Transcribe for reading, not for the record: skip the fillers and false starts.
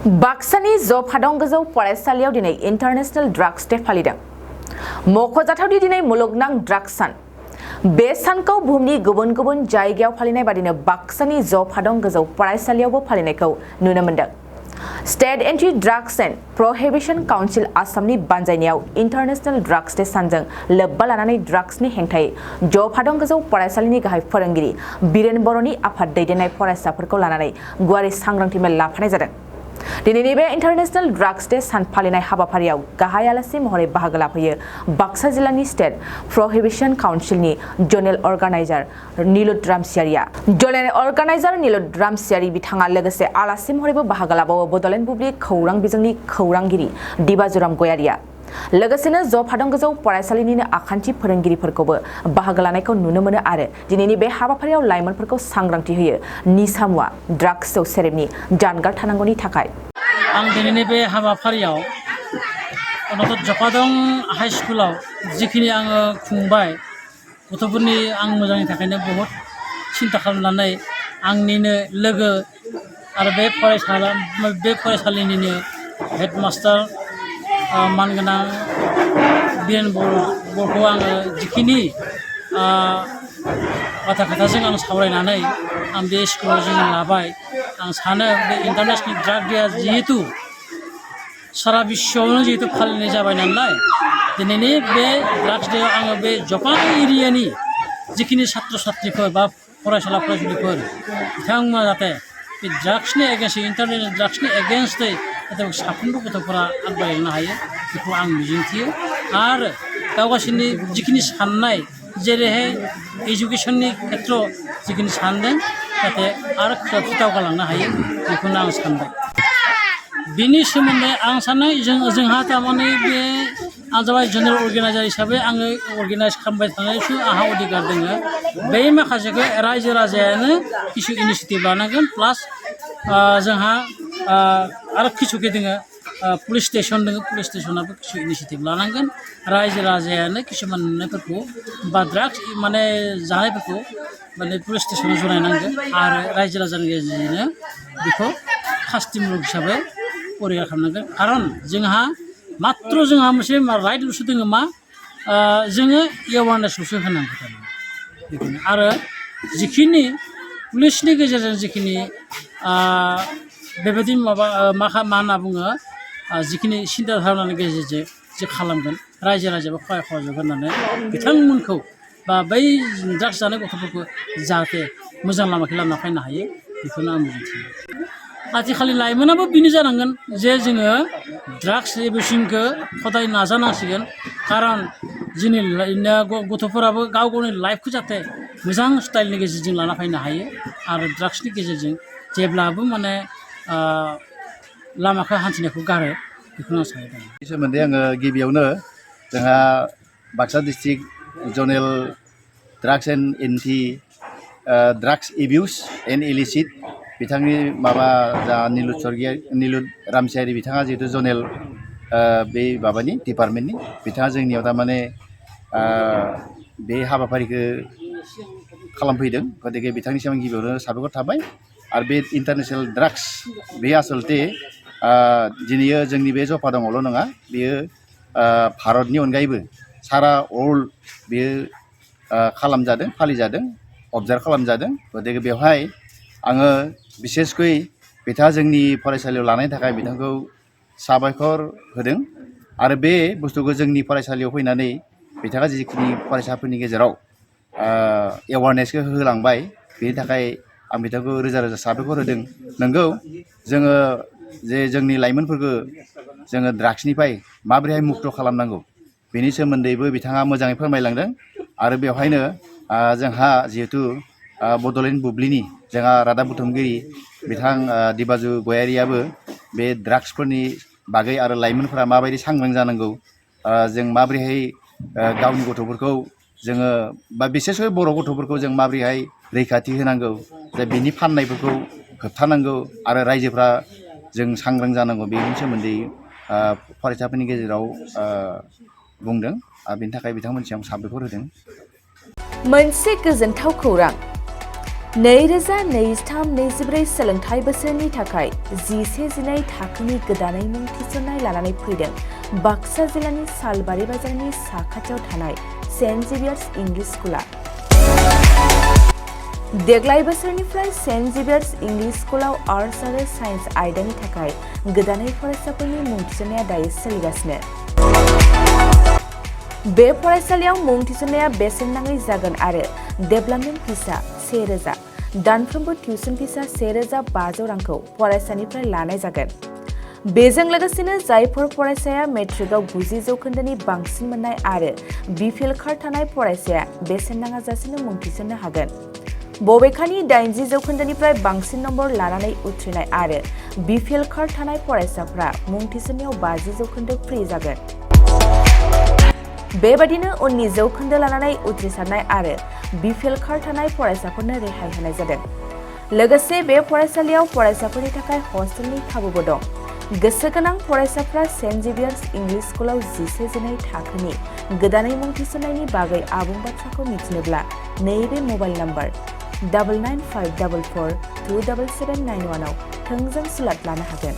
बाक्सानि जफादं गोजौ फरायसालियाव दिनै इन्टारनेशनेल ड्राग्स डे फालिदों। मख'जाथावदि दिनै मुलुगनां ड्राग्स सान। बे सानखौ बुहुमनि गुबुन गुबुन जायगायाव फालिनाय बादिनो बाक्सानि जफादं गोजौ फरायसालियावबो फालिनायखौ नुनो मोन्दों। State anti drugs and prohibition council आसामनि बानजायनायाव इन्टारनेशनेल ड्राग्स डे सानजों लोब्बा लानानै ड्राग्सनि हेंथायै जफादं गोजौ फरायसालिनि गाहाय फोरोंगिरि बिरेन बर'नि आफाद दैदेननाय फरायसाफोरखौ लानानै गुवारै सांग्रांथि मेल लाफानाय जादों। दिनैनि बे इन्टारनेशनेल ड्राग्स डे सान फालिनाय हाबाफारियाव गाहाय आलासि महरै बाहागो लाफैयो बाक्सा जिल्लानि स्टेट प्रहिबिशन काउन्सिलनि जनेल अर्गानाइजार निलुद रामसियारिया। जनेल अर्गानाइजार निलुद रामसियारि बिथाङा लोगोसे आलासि महरैबो बाहागो लाबावो बड'लेण्ड बुब्लि खौरां बिजोंनि खौरांगिरि दिबाजुराम गयारिया। लोगोसेनो जफादं गोजौ फरायसालिनिनो आखान्थि फोरोंगिरिफोरखौबो बाहागो लानायखौ नुनो मोनो आरो दिनैनि बे हाबाफारियाव लाइमोनफोरखौ सांग्रांथि होयो निसा मुवा ड्राग्स जौ सेरेबनि जानगार थानांगौनि थाखाय। आं दिनैनि बे हाबाफारियाव जफादं हाई स्कुलाव जिखिनि आङो खुंबाय गथ'फोरनि आं मोजांनि थाखायनो बहुत सिन्था खालामनानै आंनिनो लोगो आरो बे फरायसालिनिनो हेडमास्टार मानगोनां बिरेन बर'खौ आङो जिखिनि बाथ्रा खोथाजों आं सावरायनानै आं बे स्कुलाव जों लाबाय। आं सानो बे इन्टारनेशनेल ड्राग डेआ जिहेतु सारा बिश्वआवनो जिहेतु फालिनाय जाबाय नालाय दिनैनि बे ड्राग्स डेआव आङो बे जफां एरियानि जिखिनि छात्र छात्रीफोर बा फरायसुला फरायसुलिफोर बिथांमोना जाहाथे बे ड्राग्सनि एगेन्स्ट इन्टारनेशनेल ड्राग्सनि एगेन्स्टै जाहाथे साफ्रोमबो गथ'फोरा आगबायलांनो हायो बेखौ आं मिजिंथियो आरो गावगासिनि जिखिनि साननाय जेरैहाय एजुकेसननि खेथ्रआव जिखिनि सानदों जाहाथे आरो दावगालांनो हायो बेखौनो आं सानबाय। बेनि सोमोन्दै आं सानो जोंहा थारमाने बे आं जाबाय जेनेरेल अर्गेनाइजार हिसाबै आङो अर्गेनाइज खालामबाय थानायसो आंहा अधिकार दङ। बे माखासेखौ रायजो राजायानो किसु इनिसियेटिभ लानांगोन प्लास जोंहा आरो किसुखे दङ पुलिस स्टेसन दङ पुलिस स्टेसनाबो किसु इनिसियेटिभ लानांगोन। रायजो राजायानो किसुमान नुनायफोरखौ बा ड्राग्स माने जानायफोरखौ माने पुलिस स्टेसनाव जनायनांगोन आरो रायजो राजानि गेजेरजोंनो बेखौ खास्थिमुलक हिसाबै परिहार खालामनांगोन। खारन जोंहा मात्र जोंहा मोनसे राइटल'सो दङ मा जोङो एवारनेसल'सो होनांगौ बेखौनो आरो जिखिनि पुलिसनि गेजेरजों जिखिनि बेबायदि माबा मा होनना बुङो जिखिनि सिन्था धारनानि गेजेरजों जे खालामगोन रायजो राजायाबो खहाय होनानै बिथांमोनखौ बा बै ड्राग्स जानाय गथ'फोरखौ जाहाथे मोजां लामाखौ लाना फैनो हायो बेखौनो आं मिजिंथियो। आथिखालनि लाइमोनाबो बेनो जानांगोन जे जोङो ड्राग्स एबिउसिंखौ हदाय नाजानांसिगोन। खारन जोंनि गथ'फोराबो गाव गावनि लाइफखौ जाहाथे मोजां स्टाइलनि गेजेरजों लाना फैनो हायो आरो ड्राग्सनि गेजेरजों जेब्लाबो माने लामाखौ हान्थिनायखौ गारो बेखौनो आं सानो। बे सोमोन्दै आङो गिबियावनो जोंहा बाक्सा डिस्ट्रिक्ट जनेल drugs and anti drugs abuse and illicit बिथांनि माबा जा निलुद रामसियारि बिथाङा जिहेतु जनेल बे माबानि डिपार्टमेन्टनि बिथाङा जोंनियाव थारमाने बे हाबाफारिखौ खालामफैदों। गतिके बिथांनिसिम आं गिबियावनो साबायखर थाबाय। आरो बे इन्टारनेशनेल ड्राग्स बे आसलथे दिनैयो जोंनि बे जफादंआवल' नङा बेयो भारतनि अनगायैबो सारा वर्ल्ड बेयो खालामजादों फालिजादों अबजार्भ खालामजादों। गतिके बेवहाय आङो बिसेसकै बिथाङा जोंनि फरायसालियाव लानायनि थाखाय बिथांखौ साबायखर होदों आरो बे बुस्थुखौ जोंनि फरायसालियाव फैनानै बिथाङा जिखिनि फरायसाफोरनि गेजेराव एवारनेसखौ होलांबाय बेनि थाखाय आं बिथांखौ रोजा रोजा साबायखर होदों। नंगौ जोङो जे जोंनि लाइमोनफोरखौ जोङो ड्राग्सनिफ्राय माबोरैहाय मुक्त खालामनांगौ बेनि सोमोन्दैबो बिथाङा मोजाङै फोरमायलांदों। आरो बेवहायनो जोंहा जिहेतु बड'लेण्ड बुब्लिनि जोंहा रादाब बुथुमगिरि बिथां दिबाजु गयारियाबो बे ड्राग्सफोरनि बागै आरो लाइमोनफोरा माबायदि सांग्रां जानांगौ जों माबोरैहाय गावनि गथ'फोरखौ जोङो बा बिसेसकै बर' गथ'फोरखौ जों माबोरैहाय रैखाथि होनांगौ जे बिनि फाननायफोरखौ होबथानांगौ आरो रायजोफ्रा जों सांग्रां जानांगौ बेनि सोमोन्दै फरायसाफोरनि गेजेराव बुंदों। बेनि थाखाय बिथांमोनसिम साबायखर होदों। मोनसे गोजोनथाव खौरां 2023-24 सोलोंथाइ बोसोरनि थाखाय 11-12 थाखोनि गोदानै मुं थिसननाय लानानै फैदों बाक्सा जिल्लानि सालबारि बाजारनि साखाथियाव थानाय सेन्ट जेभियार्स इंलिश स्कुला। देग्लाय बोसोरनिफ्राय सेन्ट जेभियार्स इंलिश स्कुलाव आर्ट्स आरो साइन्स आयदानि थाखाय गोदानै फरायसाफोरनि मुं थिसननाया दायो सोलिगासिनो। बे फरायसालियाव मुं थिसननाया बेसेन नाङै जागोन आरो डेभेलपमेन्ट फिसा 1000, दानफ्रोमबो टिउसन फिसा 1500 रांखौ फरायसानिफ्राय लानाय जागोन। बेजों लोगोसेनो जायफोर फरायसाया मेट्रिकआव 90 जौखोन्दोनि बांसिन मोननाय आरो बिपिएल कार्ड थानाय फरायसाया बेसेन नाङाजासेनो मुं थिसननो हागोन। बबेखानि 80 जौखोन्दोनिफ्राय बांसिन नम्बर लानानै उथ्रिनाय आरो बिपिएल कार्ड थानाय फरायसाफ्रा मुं थिसननायाव 50 जौखोन्दो फ्रि जागोन। बेबादिनो उननि जौखोन्दो लानानै उथ्रिसारनाय आरो बिपिएल कार्ड थानाय फरायसाफोरनो रेहाय होनाय जादों। लोगोसे बे फरायसालियाव फरायसाफोरनि थाखाय हस्टेलनि खाबुबो दं। गोसो गोनां फरायसाफ्रा सेन्ट जेभियार्स इंलिश स्कुलाव 11-12 थाखोनि गोदानै मुं थिसननायनि बागै आबुं बाथ्राखौ मिथिनोब्ला नैबे मबाइल नम्बर 9954427791 आव थोंजों सुलाद लानो हागोन।